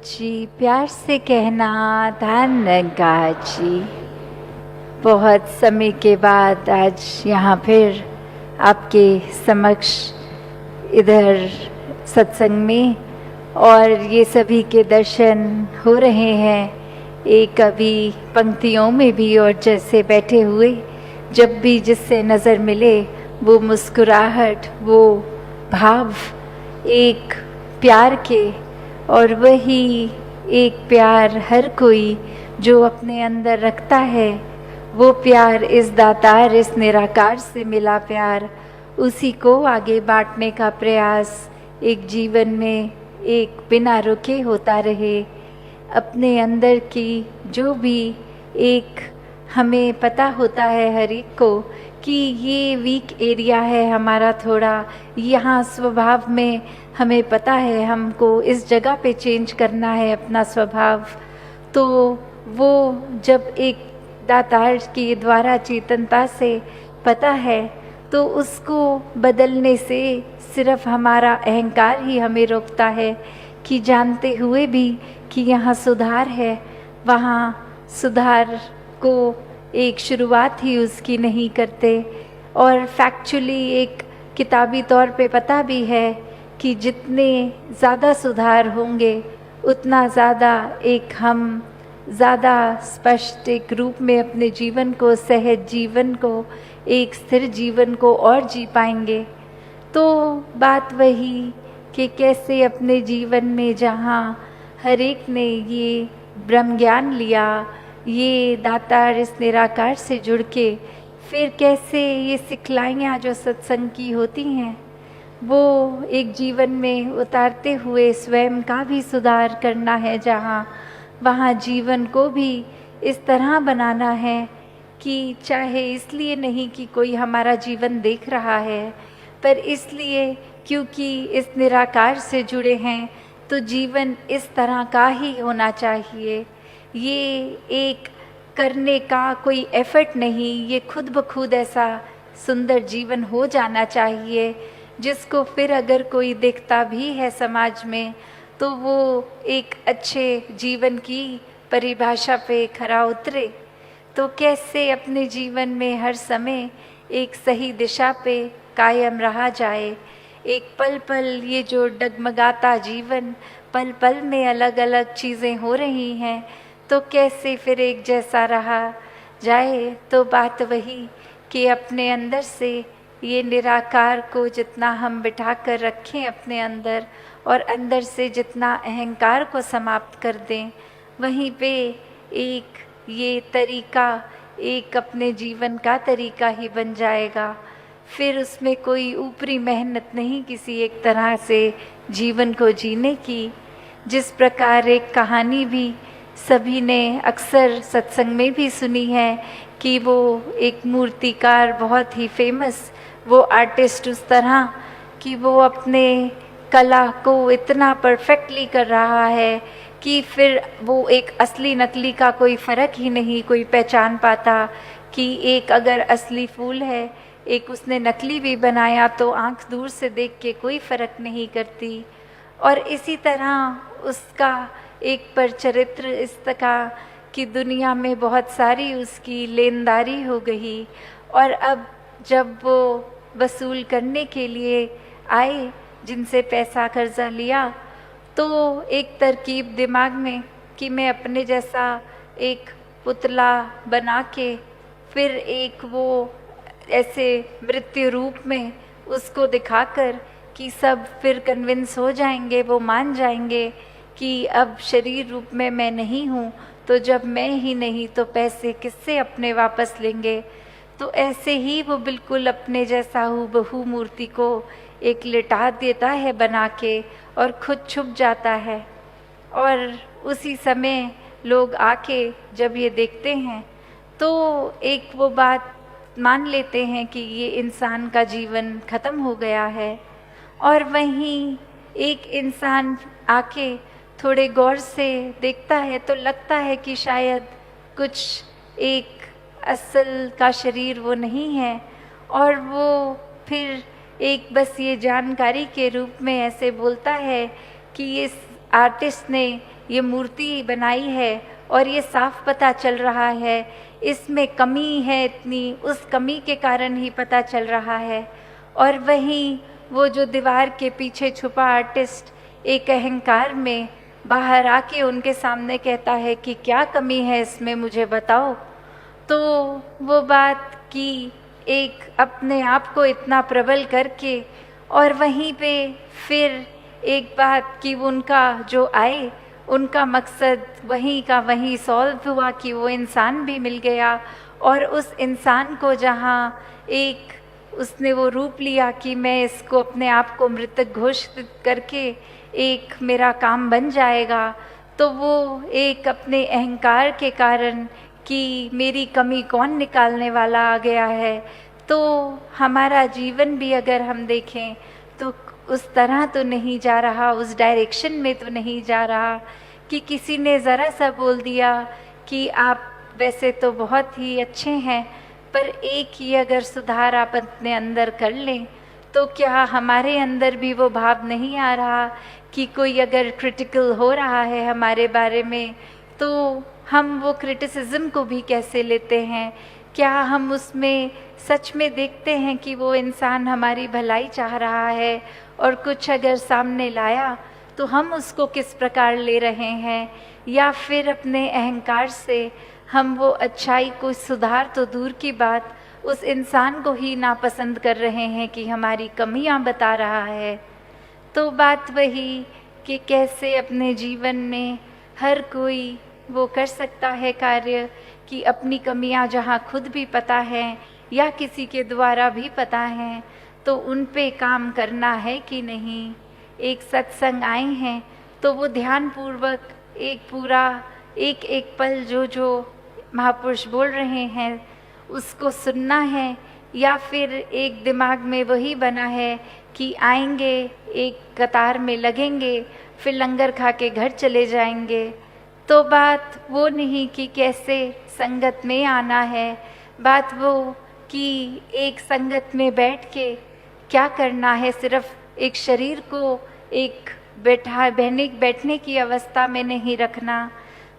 जी, प्यार से कहना धन्यगा जी। बहुत समय के बाद आज यहाँ फिर आपके समक्ष इधर सत्संग में और ये सभी के दर्शन हो रहे हैं। एक अभी पंक्तियों में भी और जैसे बैठे हुए जब भी जिससे नज़र मिले वो मुस्कुराहट, वो भाव एक प्यार के, और वही एक प्यार हर कोई जो अपने अंदर रखता है, वो प्यार इस दातार इस निराकार से मिला प्यार, उसी को आगे बांटने का प्रयास एक जीवन में एक बिना रुके होता रहे। अपने अंदर की जो भी एक हमें पता होता है हर एक को कि ये वीक एरिया है हमारा, थोड़ा यहाँ स्वभाव में हमें पता है हमको इस जगह पे चेंज करना है अपना स्वभाव, तो वो जब एक दातार के द्वारा चेतनता से पता है तो उसको बदलने से सिर्फ हमारा अहंकार ही हमें रोकता है कि जानते हुए भी कि यहाँ सुधार है, वहाँ सुधार को एक शुरुआत ही उसकी नहीं करते। और फैक्चुअली एक किताबी तौर पे पता भी है कि जितने ज़्यादा सुधार होंगे उतना ज़्यादा एक हम ज़्यादा स्पष्ट एक रूप में अपने जीवन को, सहज जीवन को, एक स्थिर जीवन को और जी पाएंगे। तो बात वही कि कैसे अपने जीवन में जहाँ हर एक ने ये ब्रह्म ज्ञान लिया, ये दातार इस निराकार से जुड़ के फिर कैसे ये सिखलाइयाँ जो सत्संग की होती हैं वो एक जीवन में उतारते हुए स्वयं का भी सुधार करना है, जहाँ वहाँ जीवन को भी इस तरह बनाना है कि चाहे इसलिए नहीं कि कोई हमारा जीवन देख रहा है, पर इसलिए क्योंकि इस निराकार से जुड़े हैं तो जीवन इस तरह का ही होना चाहिए। ये एक करने का कोई एफर्ट नहीं, ये खुद ब खुद ऐसा सुंदर जीवन हो जाना चाहिए जिसको फिर अगर कोई देखता भी है समाज में तो वो एक अच्छे जीवन की परिभाषा पे खरा उतरे। तो कैसे अपने जीवन में हर समय एक सही दिशा पे कायम रहा जाए, एक पल पल ये जो डगमगाता जीवन, पल पल में अलग अलग चीज़ें हो रही हैं, तो कैसे फिर एक जैसा रहा जाए। तो बात वही कि अपने अंदर से ये निराकार को जितना हम बिठा कर रखें अपने अंदर और अंदर से जितना अहंकार को समाप्त कर दें, वहीं पे एक ये तरीका एक अपने जीवन का तरीका ही बन जाएगा। फिर उसमें कोई ऊपरी मेहनत नहीं किसी एक तरह से जीवन को जीने की। जिस प्रकार एक कहानी भी सभी ने अक्सर सत्संग में भी सुनी है कि वो एक मूर्तिकार बहुत ही फेमस वो आर्टिस्ट उस तरह कि वो अपने कला को इतना परफेक्टली कर रहा है कि फिर वो एक असली नकली का कोई फ़र्क ही नहीं कोई पहचान पाता कि एक अगर असली फूल है, एक उसने नकली भी बनाया तो आंख दूर से देख के कोई फ़र्क नहीं करती। और इसी तरह उसका एक पर चरित्र इस तरह की दुनिया में बहुत सारी उसकी लेनदारी हो गई, और अब जब वो वसूल करने के लिए आए जिनसे पैसा कर्जा लिया, तो एक तरकीब दिमाग में कि मैं अपने जैसा एक पुतला बना के फिर एक वो ऐसे मृत्यु रूप में उसको दिखाकर कि सब फिर कन्विंस हो जाएंगे, वो मान जाएंगे कि अब शरीर रूप में मैं नहीं हूँ, तो जब मैं ही नहीं तो पैसे किससे अपने वापस लेंगे। तो ऐसे ही वो बिल्कुल अपने जैसा हूबहू मूर्ति को एक लिटा देता है बना के और खुद छुप जाता है। और उसी समय लोग आके जब ये देखते हैं तो एक वो बात मान लेते हैं कि ये इंसान का जीवन ख़त्म हो गया है। और वहीं एक इंसान आके थोड़े गौर से देखता है तो लगता है कि शायद कुछ एक असल का शरीर वो नहीं है, और वो फिर एक बस ये जानकारी के रूप में ऐसे बोलता है कि इस आर्टिस्ट ने ये मूर्ति बनाई है और ये साफ पता चल रहा है इसमें कमी है इतनी, उस कमी के कारण ही पता चल रहा है। और वहीं वो जो दीवार के पीछे छुपा आर्टिस्ट एक अहंकार में बाहर आके उनके सामने कहता है कि क्या कमी है इसमें, मुझे बताओ। तो वो बात कि एक अपने आप को इतना प्रबल करके और वहीं पे फिर एक बात कि उनका जो आए उनका मकसद वहीं का वहीं सॉल्व हुआ कि वो इंसान भी मिल गया। और उस इंसान को जहाँ एक उसने वो रूप लिया कि मैं इसको अपने आप को मृतक घोषित करके एक मेरा काम बन जाएगा, तो वो एक अपने अहंकार के कारण कि मेरी कमी कौन निकालने वाला आ गया है। तो हमारा जीवन भी अगर हम देखें तो उस तरह तो नहीं जा रहा, उस डायरेक्शन में तो नहीं जा रहा कि किसी ने ज़रा सा बोल दिया कि आप वैसे तो बहुत ही अच्छे हैं, पर एक ही अगर सुधार आप अपने अंदर कर लें, तो क्या हमारे अंदर भी वो भाव नहीं आ रहा कि कोई अगर क्रिटिकल हो रहा है हमारे बारे में, तो हम वो क्रिटिसिज्म को भी कैसे लेते हैं? क्या हम उसमें सच में देखते हैं कि वो इंसान हमारी भलाई चाह रहा है और कुछ अगर सामने लाया तो हम उसको किस प्रकार ले रहे हैं? या फिर अपने अहंकार से हम वो अच्छाई को सुधार तो दूर की बात, उस इंसान को ही नापसंद कर रहे हैं कि हमारी कमियां बता रहा है। तो बात वही कि कैसे अपने जीवन में हर कोई वो कर सकता है कार्य कि अपनी कमियां जहां खुद भी पता है या किसी के द्वारा भी पता है तो उन पे काम करना है कि नहीं। एक सत्संग आए हैं तो वो ध्यान पूर्वक एक पूरा एक एक पल जो जो महापुरुष बोल रहे हैं उसको सुनना है, या फिर एक दिमाग में वही बना है कि आएंगे एक कतार में लगेंगे फिर लंगर खा के घर चले जाएंगे। तो बात वो नहीं कि कैसे संगत में आना है, बात वो कि एक संगत में बैठ के क्या करना है। सिर्फ एक शरीर को एक बैठने की अवस्था में नहीं रखना,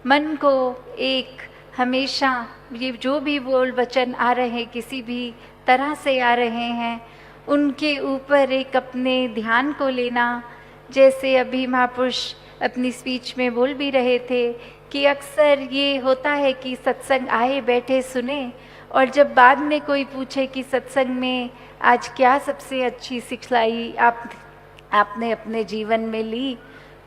मन को एक हमेशा ये जो भी बोल वचन आ रहे किसी भी तरह से आ रहे हैं उनके ऊपर एक अपने ध्यान को लेना। जैसे अभी महापुरुष अपनी स्पीच में बोल भी रहे थे कि अक्सर ये होता है कि सत्संग आए बैठे सुने और जब बाद में कोई पूछे कि सत्संग में आज क्या सबसे अच्छी सिखलाई आपने अपने जीवन में ली,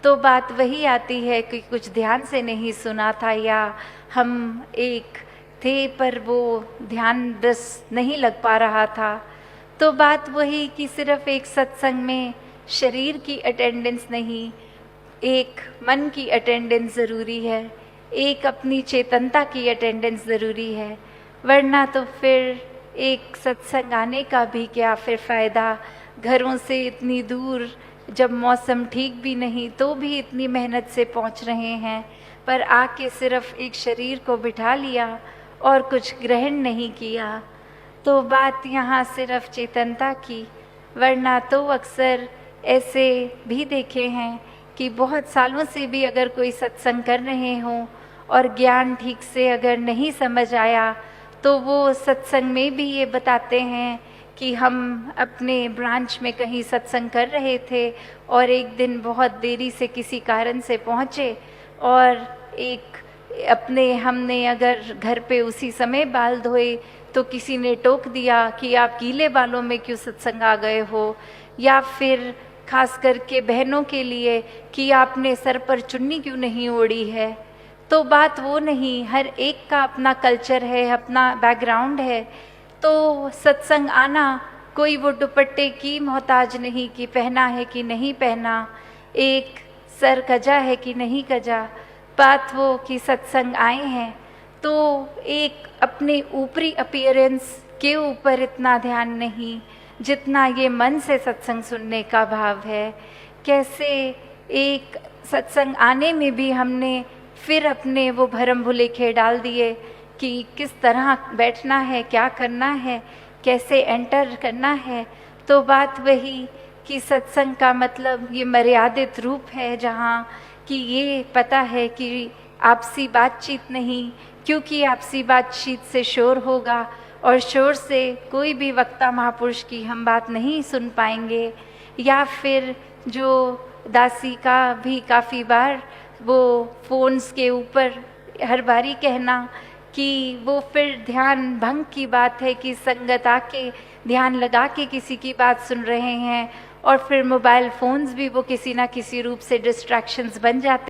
तो बात वही आती है कि कुछ ध्यान से नहीं सुना था या हम एक थे पर वो ध्यान बस नहीं लग पा रहा था। तो बात वही कि सिर्फ एक सत्संग में शरीर की अटेंडेंस नहीं, एक मन की अटेंडेंस ज़रूरी है, एक अपनी चेतनता की अटेंडेंस ज़रूरी है, वरना तो फिर एक सत्संग आने का भी क्या फिर फ़ायदा। घरों से इतनी दूर, जब मौसम ठीक भी नहीं तो भी इतनी मेहनत से पहुंच रहे हैं, पर आके सिर्फ एक शरीर को बिठा लिया और कुछ ग्रहण नहीं किया। तो बात यहाँ सिर्फ चेतनता की, वरना तो अक्सर ऐसे भी देखे हैं कि बहुत सालों से भी अगर कोई सत्संग कर रहे हों और ज्ञान ठीक से अगर नहीं समझ आया तो वो सत्संग में भी ये बताते हैं कि हम अपने ब्रांच में कहीं सत्संग कर रहे थे और एक दिन बहुत देरी से किसी कारण से पहुँचे और एक अपने हमने अगर घर पे उसी समय बाल धोए तो किसी ने टोक दिया कि आप गीले बालों में क्यों सत्संग आ गए हो, या फिर खास करके बहनों के लिए कि आपने सर पर चुन्नी क्यों नहीं ओढ़ी है। तो बात वो नहीं, हर एक का अपना कल्चर है, अपना बैकग्राउंड है। तो सत्संग आना कोई वो दुपट्टे की मोहताज नहीं कि पहना है कि नहीं पहना, एक सर कजा है कि नहीं कजा, बात वो कि सत्संग आए हैं तो एक अपने ऊपरी अपीयरेंस के ऊपर इतना ध्यान नहीं जितना ये मन से सत्संग सुनने का भाव है। कैसे एक सत्संग आने में भी हमने फिर अपने वो भरम भुलेखे डाल दिए कि किस तरह बैठना है, क्या करना है, कैसे एंटर करना है। तो बात वही कि सत्संग का मतलब ये मर्यादित रूप है जहाँ कि ये पता है कि आपसी बातचीत नहीं, क्योंकि आपसी बातचीत से शोर होगा और शोर से कोई भी वक्ता महापुरुष की हम बात नहीं सुन पाएंगे। या फिर जो दासी का भी काफ़ी बार वो फ़ोन्स के ऊपर हर बारी कहना कि वो फिर ध्यान भंग की बात है कि संगत आके ध्यान लगा के किसी की बात सुन रहे हैं, और फिर मोबाइल फ़ोन्स भी वो किसी ना किसी रूप से डिस्ट्रैक्शंस बन जाते